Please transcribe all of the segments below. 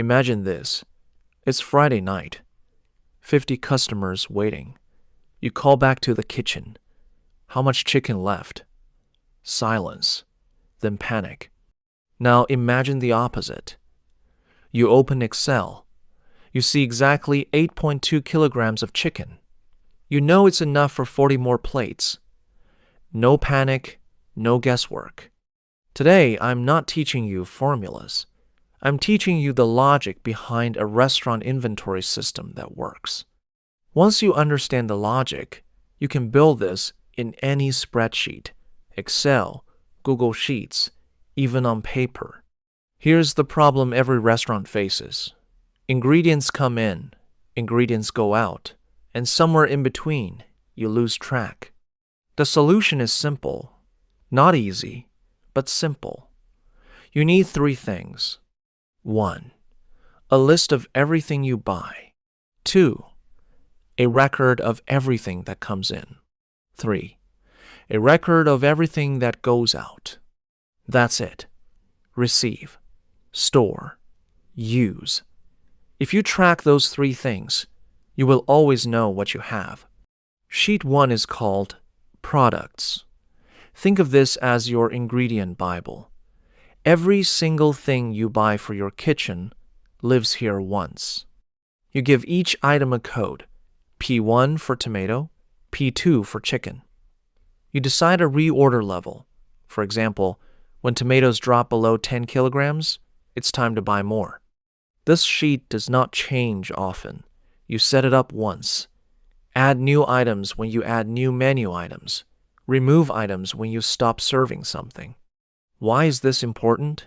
Imagine this. It's Friday night. 50 customers waiting. You call back to the kitchen. How much chicken left? Silence. Then panic. Now imagine the opposite. You open Excel. You see exactly 8.2 kilograms of chicken. You know it's enough for 40 more plates. No panic, no guesswork. Today, I'm not teaching you formulas. I'm teaching you the logic behind a restaurant inventory system that works. Once you understand the logic, you can build this in any spreadsheet, Excel, Google Sheets, even on paper. Here's the problem every restaurant faces. Ingredients come in, ingredients go out, and somewhere in between, you lose track. The solution is simple. Not easy, but simple. You need 3 things. 1. A list of everything you buy. 2. A record of everything that comes in. 3. A record of everything that goes out. That's it. Receive, store, use. If you track those 3 things, you will always know what you have. Sheet 1 is called Products. Think of this as your ingredient Bible. Every single thing you buy for your kitchen lives here once. You give each item a code, P1 for tomato, P2 for chicken. You decide a reorder level. For example, when tomatoes drop below 10 kilograms, it's time to buy more. This sheet does not change often. You set it up once. Add new items when you add new menu items. Remove items when you stop serving something. Why is this important?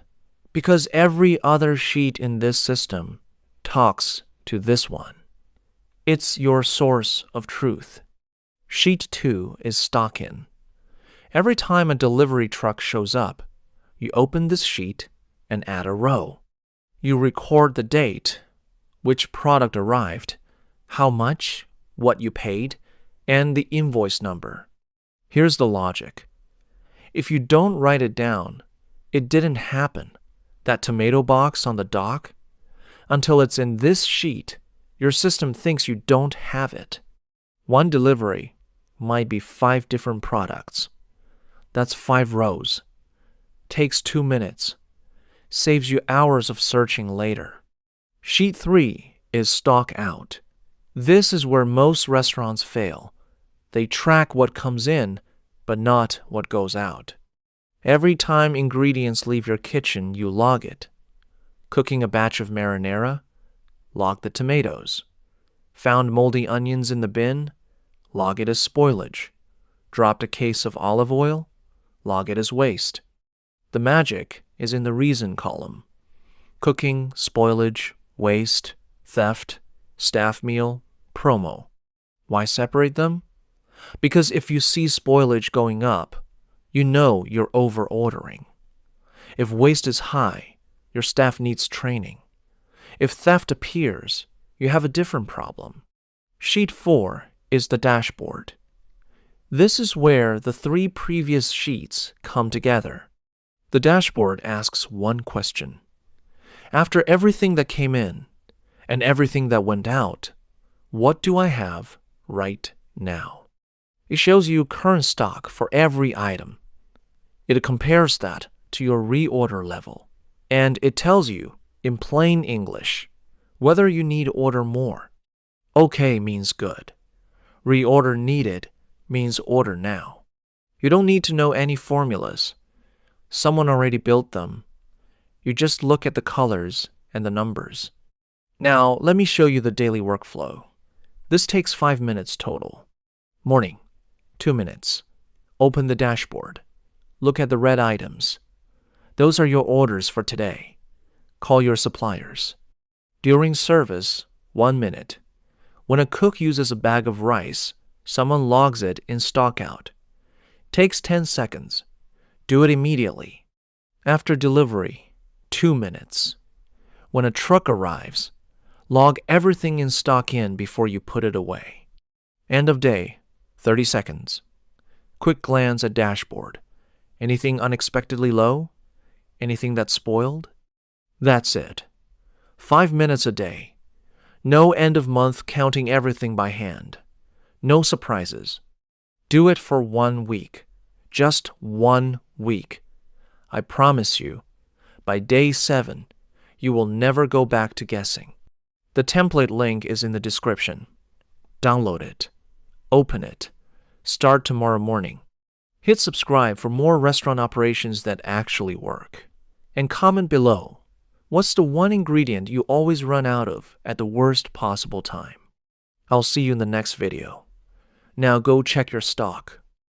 Because every other sheet in this system talks to this one. It's your source of truth. Sheet 2 is stock in. Every time a delivery truck shows up, you open this sheet and add a row. You record the date, which product arrived, how much, what you paid, and the invoice number. Here's the logic. If you don't write it down, it didn't happen, that tomato box on the dock, until it's in this sheet. Your system thinks you don't have it. One delivery might be 5 different products. That's 5 rows. Takes 2 minutes. Saves you hours of searching later. Sheet 3 is stock out. This is where most restaurants fail. They track what comes in, but not what goes out. Every time ingredients leave your kitchen, you log it. Cooking a batch of marinara? Log the tomatoes. Found moldy onions in the bin? Log it as spoilage. Dropped a case of olive oil? Log it as waste. The magic is in the reason column. Cooking, spoilage, waste, theft, staff meal, promo. Why separate them? Because if you see spoilage going up, you know you're over-ordering. If waste is high, your staff needs training. If theft appears, you have a different problem. Sheet 4 is the dashboard. This is where the 3 previous sheets come together. The dashboard asks one question. After everything that came in and everything that went out, what do I have right now? It shows you current stock for every item. It compares that to your reorder level, and it tells you, in plain English, whether you need to order more. OK means good. Reorder needed means order now. You don't need to know any formulas. Someone already built them. You just look at the colors and the numbers. Now, let me show you the daily workflow. This takes 5 minutes total. Morning, 2 minutes. Open the dashboard. Look at the red items. Those are your orders for today. Call your suppliers. During service, 1 minute. When a cook uses a bag of rice, someone logs it in stock out. Takes 10 seconds. Do it immediately. After delivery, 2 minutes. When a truck arrives, log everything in stock in before you put it away. End of day, 30 seconds. Quick glance at dashboard. Anything unexpectedly low? Anything that's spoiled? That's it. 5 minutes a day. No end of month counting everything by hand. No surprises. Do it for 1 week. Just 1 week. I promise you, by day 7, you will never go back to guessing. The template link is in the description. Download it. Open it. Start tomorrow morning. Hit subscribe for more restaurant operations that actually work. And comment below, what's the one ingredient you always run out of at the worst possible time? I'll see you in the next video. Now go check your stock.